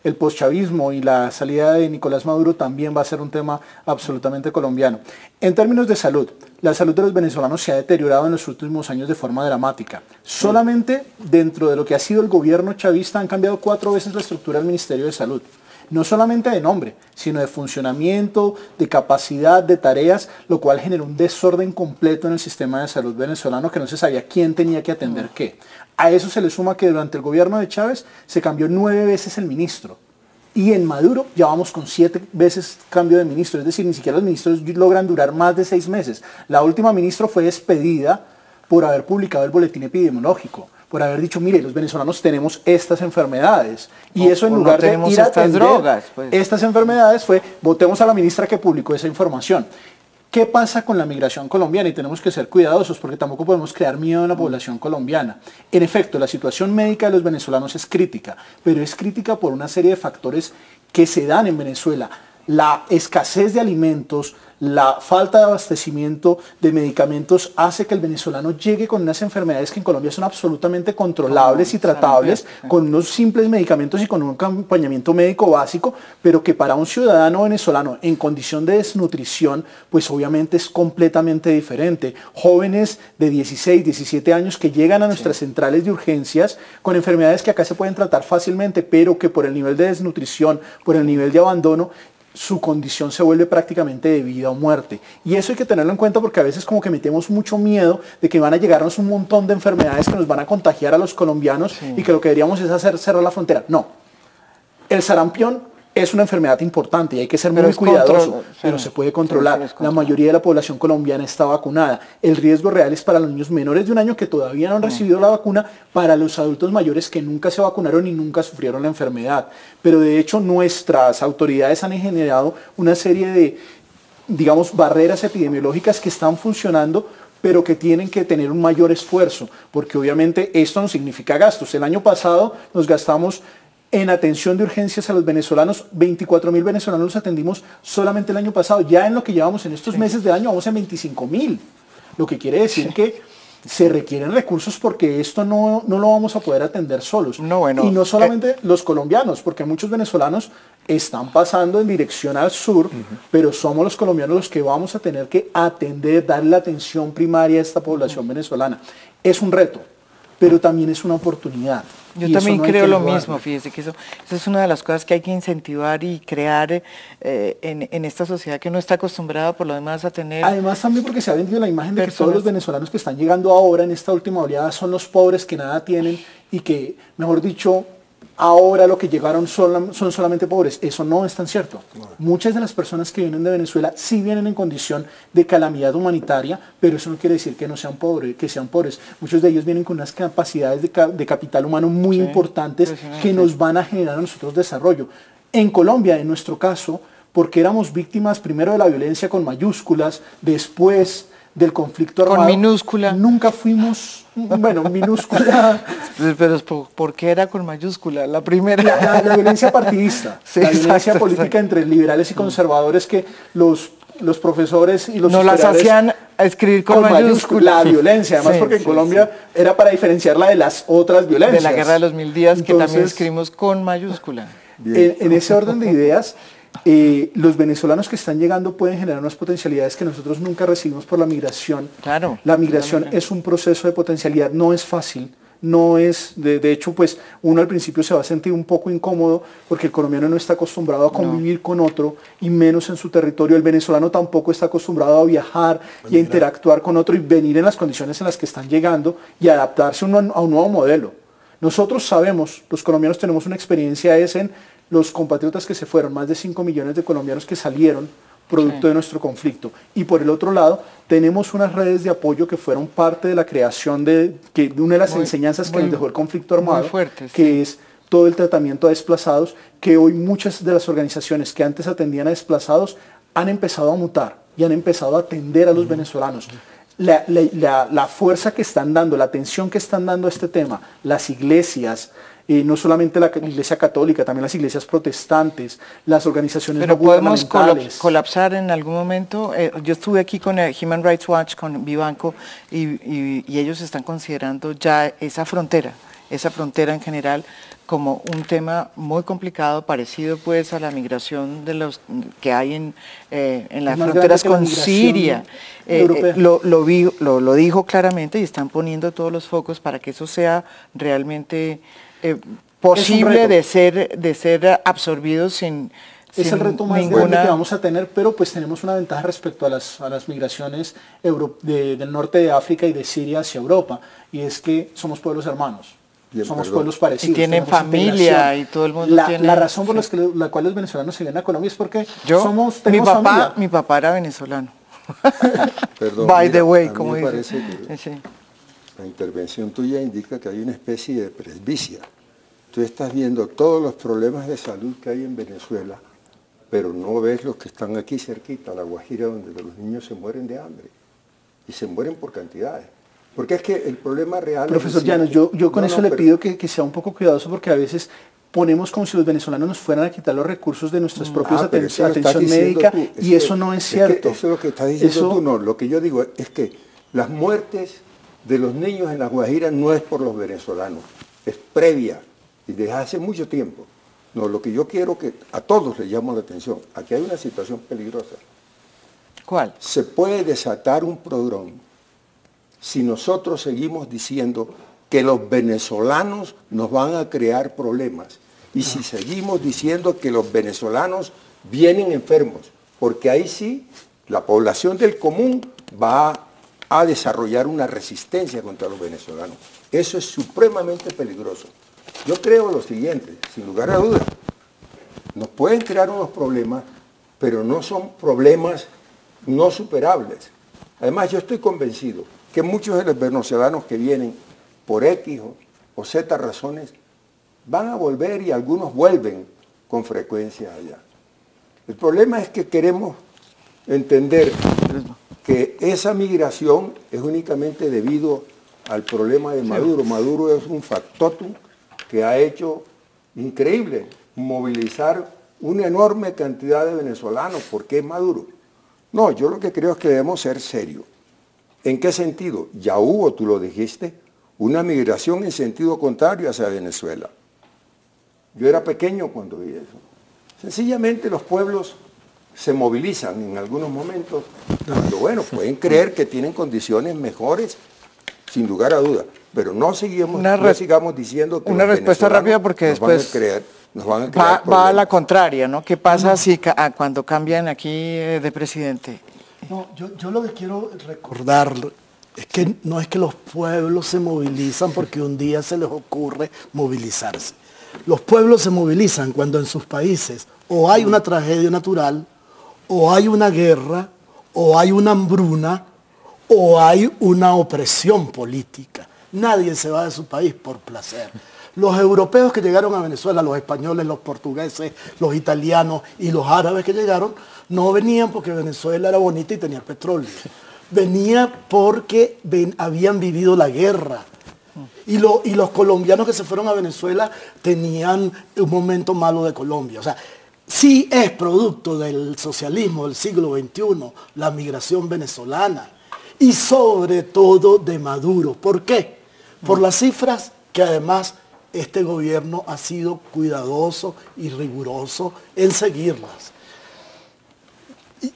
H: El poschavismo y la salida de Nicolás Maduro también va a ser un tema absolutamente colombiano. En términos de salud, la salud de los venezolanos se ha deteriorado en los últimos años de forma dramática. Solamente dentro de lo que ha sido el gobierno chavista han cambiado 4 veces la estructura del Ministerio de Salud. No solamente de nombre, sino de funcionamiento, de capacidad, de tareas, lo cual generó un desorden completo en el sistema de salud venezolano que no se sabía quién tenía que atender qué. A eso se le suma que durante el gobierno de Chávez se cambió 9 veces el ministro. Y en Maduro ya vamos con 7 veces cambio de ministro, es decir, ni siquiera los ministros logran durar más de 6 meses. La última ministra fue despedida por haber publicado el boletín epidemiológico, por haber dicho, mire, los venezolanos tenemos estas enfermedades. Y eso en lugar de ir a atender estas enfermedades fue, votemos a la ministra que publicó esa información. ¿Qué pasa con la migración colombiana? Y tenemos que ser cuidadosos porque tampoco podemos crear miedo en la población colombiana. En efecto, la situación médica de los venezolanos es crítica, pero es crítica por una serie de factores que se dan en Venezuela. La escasez de alimentos, la falta de abastecimiento de medicamentos hace que el venezolano llegue con unas enfermedades que en Colombia son absolutamente controlables y tratables, con unos simples medicamentos y con un acompañamiento médico básico, pero que para un ciudadano venezolano en condición de desnutrición, pues obviamente es completamente diferente. Jóvenes de 16, 17 años que llegan a nuestras centrales de urgencias con enfermedades que acá se pueden tratar fácilmente, pero que por el nivel de desnutrición, por el nivel de abandono, su condición se vuelve prácticamente de vida o muerte. Y eso hay que tenerlo en cuenta porque a veces como que metemos mucho miedo de que van a llegarnos un montón de enfermedades que nos van a contagiar a los colombianos y que lo que deberíamos es hacer cerrar la frontera. No. El sarampión Es una enfermedad importante y hay que ser muy cuidadoso, pero se puede controlar. La mayoría de la población colombiana está vacunada. El riesgo real es para los niños menores de 1 año que todavía no han recibido la vacuna, para los adultos mayores que nunca se vacunaron y nunca sufrieron la enfermedad. Pero de hecho nuestras autoridades han generado una serie de, digamos, barreras epidemiológicas que están funcionando, pero que tienen que tener un mayor esfuerzo, porque obviamente esto no significa gastos. El año pasado nos gastamos en atención de urgencias a los venezolanos, 24.000 venezolanos los atendimos solamente el año pasado. Ya en lo que llevamos en estos meses del año vamos a 25.000. Lo que quiere decir que se requieren recursos porque esto no lo vamos a poder atender solos. Y no solamente los colombianos, porque muchos venezolanos están pasando en dirección al sur, pero somos los colombianos los que vamos a tener que atender, darle la atención primaria a esta población venezolana. Es un reto, pero también es una oportunidad.
D: Yo también creo lo mismo, fíjese que eso es una de las cosas que hay que incentivar y crear en esta sociedad que no está acostumbrada por lo demás a tener.
H: Además también porque se ha vendido la imagen de que todos los venezolanos que están llegando ahora en esta última oleada son los pobres que nada tienen y que, mejor dicho, ahora lo que llegaron son solamente pobres. Eso no es tan cierto. Muchas de las personas que vienen de Venezuela sí vienen en condición de calamidad humanitaria, pero eso no quiere decir que no sean pobres, que sean pobres. Muchos de ellos vienen con unas capacidades de capital humano muy importantes que nos van a generar a nosotros desarrollo. En Colombia, en nuestro caso, porque éramos víctimas primero de la violencia con mayúsculas, después del conflicto armado.
D: Con minúscula.
H: Nunca fuimos, bueno, minúscula.
D: Pero ¿por qué era con mayúscula? La primera.
H: La violencia partidista, la violencia política entre liberales y conservadores que los profesores y los
D: no las hacían a escribir con mayúscula.
H: La violencia, además porque en Colombia era para diferenciarla de las otras violencias.
D: De la Guerra de los 1000 días, que también escribimos con mayúscula.
H: En ese orden de ideas, los venezolanos que están llegando pueden generar unas potencialidades que nosotros nunca recibimos por la migración.
D: Claro.
H: La migración es un proceso de potencialidad, no es fácil. No es, de hecho, pues uno al principio se va a sentir un poco incómodo porque el colombiano no está acostumbrado a convivir con otro y menos en su territorio. El venezolano tampoco está acostumbrado a viajar y a interactuar con otro y venir en las condiciones en las que están llegando y adaptarse a un nuevo modelo. Nosotros sabemos, los colombianos tenemos una experiencia en los compatriotas que se fueron, más de 5 millones de colombianos que salieron producto de nuestro conflicto. Y por el otro lado, tenemos unas redes de apoyo que fueron parte de la creación de una de las enseñanzas que nos dejó el conflicto armado, que es todo el tratamiento a desplazados, que hoy muchas de las organizaciones que antes atendían a desplazados han empezado a mutar y han empezado a atender a los venezolanos. La fuerza que están dando, la atención que están dando a este tema, las iglesias, no solamente la Iglesia Católica, también las iglesias protestantes, las organizaciones no gubernamentales.
D: ¿Pero podemos colapsar en algún momento? Yo estuve aquí con Human Rights Watch, con Vivanco, y ellos están considerando ya esa frontera en general como un tema muy complicado, parecido pues a la migración de los que hay en las fronteras con Siria. Lo dijo claramente y están poniendo todos los focos para que eso sea realmente posible de ser absorbido sin
H: es el reto más grande que vamos a tener, pero pues tenemos una ventaja respecto a las migraciones del norte de África y de Siria hacia Europa, y es que somos pueblos hermanos. Somos pueblos parecidos.
D: Y tienen familia y todo el mundo tiene...
H: La razón por la cual los venezolanos se vienen a Colombia es porque
D: mi papá era venezolano.
F: Perdón,
D: By the way,
F: como dice. Parece que la intervención tuya indica que hay una especie de presbicia. Tú estás viendo todos los problemas de salud que hay en Venezuela, pero no ves los que están aquí cerquita, La Guajira, donde los niños se mueren de hambre. Y se mueren por cantidades. Porque es que el problema real...
H: Profesor Llanos, yo con eso le pido que sea un poco cuidadoso, porque a veces ponemos como si los venezolanos nos fueran a quitar los recursos de nuestras propias atención médica, y eso no es cierto.
F: Eso es lo que estás diciendo tú, no. Lo que yo digo es que las muertes de los niños en La Guajira no es por los venezolanos, es previa, y desde hace mucho tiempo. No, lo que yo quiero que a todos les llamo la atención, aquí hay una situación peligrosa.
D: ¿Cuál?
F: Se puede desatar un prodrón si nosotros seguimos diciendo que los venezolanos nos van a crear problemas y si seguimos diciendo que los venezolanos vienen enfermos, porque ahí sí la población del común va a desarrollar una resistencia contra los venezolanos. Eso es supremamente peligroso. Yo creo lo siguiente, sin lugar a dudas, nos pueden crear unos problemas, pero no son problemas no superables. Además, yo estoy convencido que muchos de los venezolanos que vienen por X o Z razones van a volver y algunos vuelven con frecuencia allá. El problema es que queremos entender que esa migración es únicamente debido al problema de Maduro. Maduro es un factotum que ha hecho increíble movilizar una enorme cantidad de venezolanos. ¿Por qué es Maduro? No, yo lo que creo es que debemos ser serios. ¿En qué sentido? Ya hubo, tú lo dijiste, una migración en sentido contrario hacia Venezuela. Yo era pequeño cuando vi eso. Sencillamente los pueblos se movilizan en algunos momentos, cuando, bueno, pueden creer que tienen condiciones mejores, sin lugar a dudas, pero no sigamos diciendo que
D: una respuesta rápida porque después va a la contraria, ¿no? ¿Qué pasa si cuando cambian aquí de presidente?
E: No, yo lo que quiero recordar es que no es que los pueblos se movilizan porque un día se les ocurre movilizarse. Los pueblos se movilizan cuando en sus países o hay una tragedia natural, o hay una guerra, o hay una hambruna, o hay una opresión política. Nadie se va de su país por placer. Los europeos que llegaron a Venezuela, los españoles, los portugueses, los italianos y los árabes que llegaron, no venían porque Venezuela era bonita y tenía petróleo. Venía porque habían vivido la guerra. Y los colombianos que se fueron a Venezuela tenían un momento malo de Colombia. O sea, sí es producto del socialismo del siglo XXI, la migración venezolana. Y sobre todo de Maduro. ¿Por qué? Por las cifras que además este gobierno ha sido cuidadoso y riguroso en seguirlas.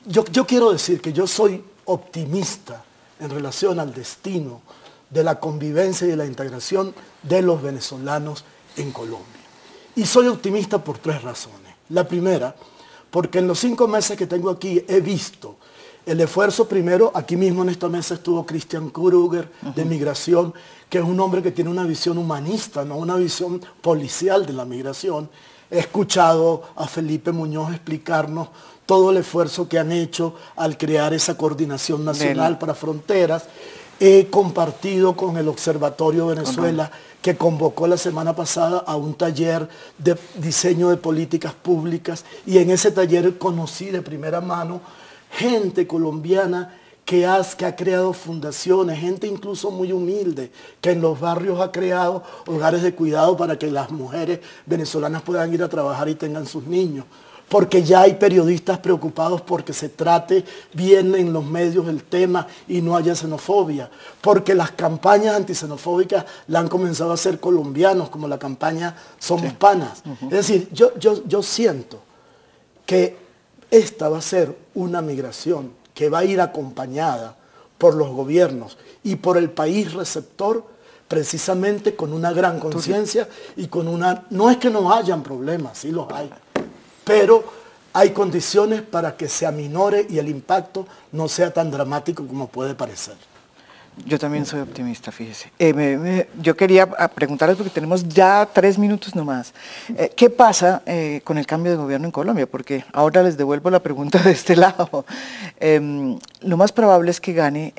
E: Yo quiero decir que yo soy optimista en relación al destino de la convivencia y de la integración de los venezolanos en Colombia. Y soy optimista por 3 razones. La primera, porque en los 5 meses que tengo aquí he visto el esfuerzo primero, aquí mismo en esta mesa estuvo Christian Kruger de Migración, que es un hombre que tiene una visión humanista, no una visión policial de la migración. He escuchado a Felipe Muñoz explicarnos todo el esfuerzo que han hecho al crear esa coordinación nacional para fronteras. He compartido con el Observatorio Venezuela, que convocó la semana pasada a un taller de diseño de políticas públicas, y en ese taller conocí de primera mano gente colombiana que ha creado fundaciones, gente incluso muy humilde, que en los barrios ha creado hogares de cuidado para que las mujeres venezolanas puedan ir a trabajar y tengan sus niños. Porque ya hay periodistas preocupados porque se trate bien en los medios el tema y no haya xenofobia. Porque las campañas antisenofóbicas la han comenzado a hacer colombianos, como la campaña Somos Panas. Es decir, yo siento que esta va a ser una migración que va a ir acompañada por los gobiernos y por el país receptor, precisamente con una gran conciencia y con una... No es que no hayan problemas, sí los hay, pero hay condiciones para que se aminore y el impacto no sea tan dramático como puede parecer.
D: Yo también soy optimista, fíjese. Yo quería preguntarles, porque tenemos ya 3 minutos nomás, ¿qué pasa con el cambio de gobierno en Colombia? Porque ahora les devuelvo la pregunta de este lado. Lo más probable es que gane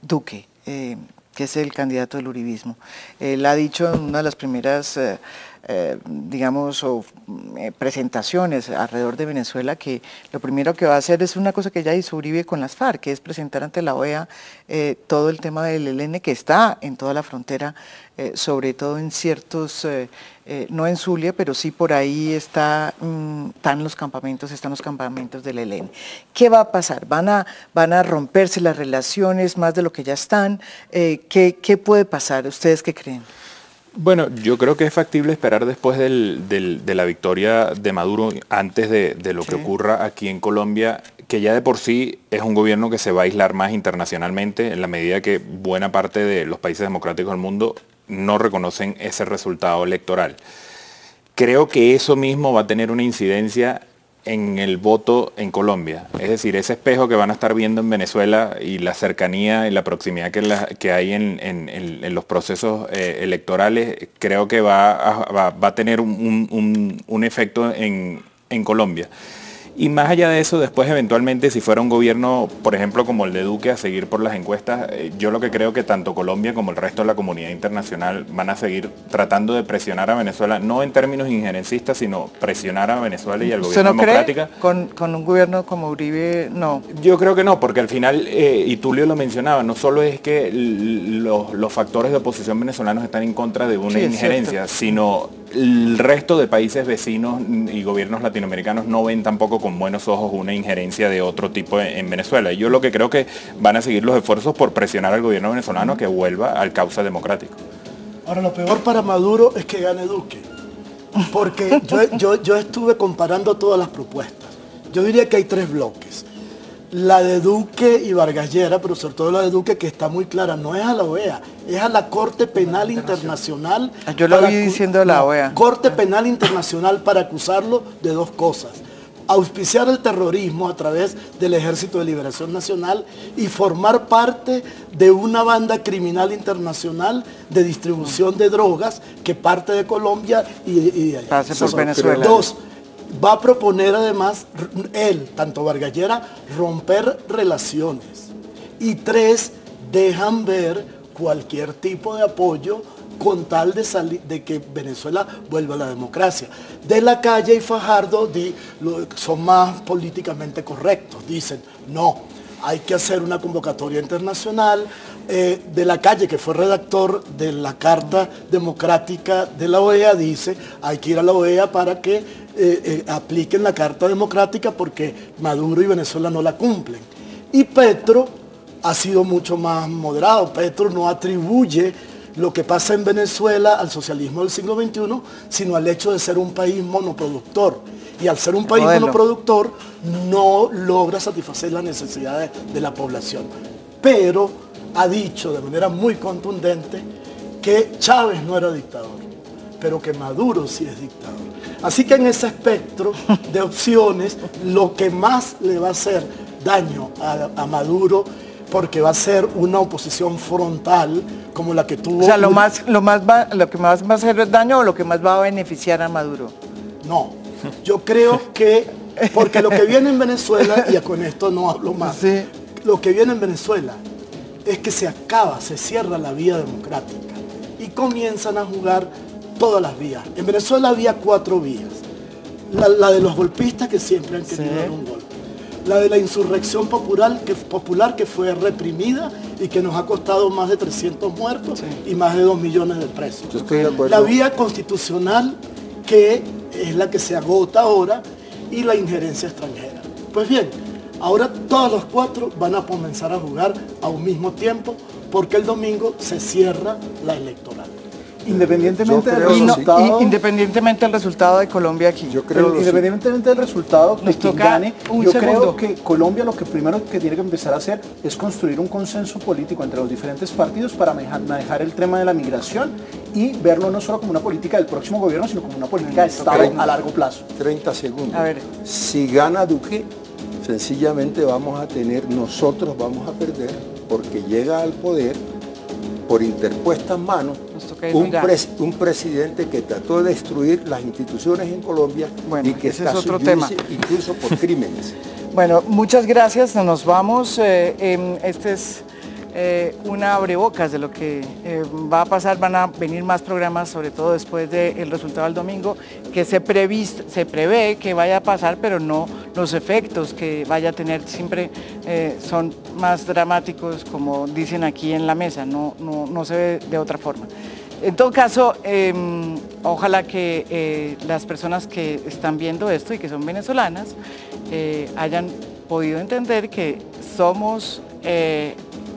D: Duque, que es el candidato del uribismo. Él ha dicho en una de las primeras presentaciones alrededor de Venezuela que lo primero que va a hacer es una cosa que ya hizo Uribe con las FARC, que es presentar ante la OEA todo el tema del ELN que está en toda la frontera, sobre todo en ciertos, no en Zulia, pero sí por ahí están los campamentos del ELN. ¿Qué va a pasar? ¿Van a romperse las relaciones más de lo que ya están? ¿Qué puede pasar? ¿Ustedes qué creen?
G: Bueno, yo creo que es factible esperar después de la victoria de Maduro, antes de lo que ocurra aquí en Colombia, que ya de por sí es un gobierno que se va a aislar más internacionalmente en la medida que buena parte de los países democráticos del mundo no reconocen ese resultado electoral. Creo que eso mismo va a tener una incidencia en el voto en Colombia. Es decir, ese espejo que van a estar viendo en Venezuela y la cercanía y la proximidad que hay en los procesos electorales, creo que va a tener un efecto en Colombia. Y más allá de eso, después eventualmente, si fuera un gobierno, por ejemplo, como el de Duque, a seguir por las encuestas, yo lo que creo que tanto Colombia como el resto de la comunidad internacional van a seguir tratando de presionar a Venezuela, no en términos injerencistas, sino presionar a Venezuela y al gobierno democrático.
D: ¿Con un gobierno como Uribe, no?
G: Yo creo que no, porque al final, y Tulio lo mencionaba, no solo es que los factores de oposición venezolanos están en contra de una injerencia, sino el resto de países vecinos y gobiernos latinoamericanos no ven tampoco con buenos ojos una injerencia de otro tipo en Venezuela. Yo lo que creo que van a seguir los esfuerzos por presionar al gobierno venezolano que vuelva al cauce democrático.
E: Ahora, lo peor para Maduro es que gane Duque, porque yo estuve comparando todas las propuestas. Yo diría que hay 3 bloques. La de Duque y Vargas Lleras, pero sobre todo la de Duque, que está muy clara, no es a la OEA, es a la Corte Penal Internacional.
D: Yo lo vi diciendo la OEA.
E: Corte Penal Internacional para acusarlo de 2 cosas. Auspiciar el terrorismo a través del Ejército de Liberación Nacional y formar parte de una banda criminal internacional de distribución de drogas que parte de Colombia y de allá.
D: Pase por Venezuela.
E: 2. Va a proponer además, él, tanto Vargas Lleras, romper relaciones. Y 3, dejan ver cualquier tipo de apoyo con tal de que Venezuela vuelva a la democracia. De la Calle y Fajardo son más políticamente correctos. Dicen, no, hay que hacer una convocatoria internacional. De la Calle, que fue redactor de la Carta Democrática de la OEA, dice, hay que ir a la OEA para que apliquen la Carta Democrática porque Maduro y Venezuela no la cumplen. Y Petro ha sido mucho más moderado. Petro no atribuye lo que pasa en Venezuela al socialismo del siglo XXI, sino al hecho de ser un país monoproductor. Y al ser un país monoproductor, no logra satisfacer las necesidades de la población. Pero ha dicho de manera muy contundente que Chávez no era dictador, pero que Maduro sí es dictador. Así que en ese espectro de opciones, lo que más le va a hacer daño a Maduro, porque va a ser una oposición frontal como la que tuvo...
D: O sea, lo que más va a hacer daño o lo que más va a beneficiar a Maduro.
E: No, yo creo que, porque lo que viene en Venezuela, y con esto no hablo más, sí, lo que viene en Venezuela es que se cierra la vía democrática y comienzan a jugar todas las vías. En Venezuela había 4 vías. La de los golpistas, que siempre han querido dar un golpe. La de la insurrección popular que fue reprimida y que nos ha costado más de 300 muertos y más de 2 millones de presos.
F: Yo estoy de acuerdo.
E: La vía constitucional, que es la que se agota ahora, y la injerencia extranjera. Pues bien, ahora todos los 4 van a comenzar a jugar a un mismo tiempo, porque el domingo se cierra la electoral.
H: Independientemente del resultado
D: de Colombia aquí.
H: Independientemente del resultado de quien gane, yo creo que Colombia lo que primero que tiene que empezar a hacer es construir un consenso político entre los diferentes partidos para manejar el tema de la migración y verlo no solo como una política del próximo gobierno, sino como una política de Estado a largo plazo.
F: 30 segundos.
D: A ver.
F: Si gana Duque, sencillamente nosotros vamos a perder, porque llega al poder por interpuestas manos un presidente que trató de destruir las instituciones en Colombia y que está incluso por crímenes.
D: Bueno, muchas gracias, nos vamos. Este es una abrebocas de lo que va a pasar. Van a venir más programas, sobre todo después del resultado del domingo, que se prevé que vaya a pasar, pero no los efectos que vaya a tener siempre son más dramáticos, como dicen aquí en la mesa, no se ve de otra forma. En todo caso, ojalá que las personas que están viendo esto y que son venezolanas hayan podido entender que somos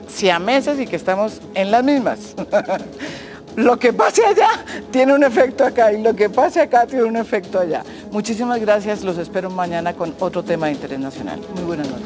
D: siameses y que estamos en las mismas. Lo que pase allá tiene un efecto acá y lo que pase acá tiene un efecto allá. Muchísimas gracias, los espero mañana con otro tema de interés nacional. Muy buenas noches.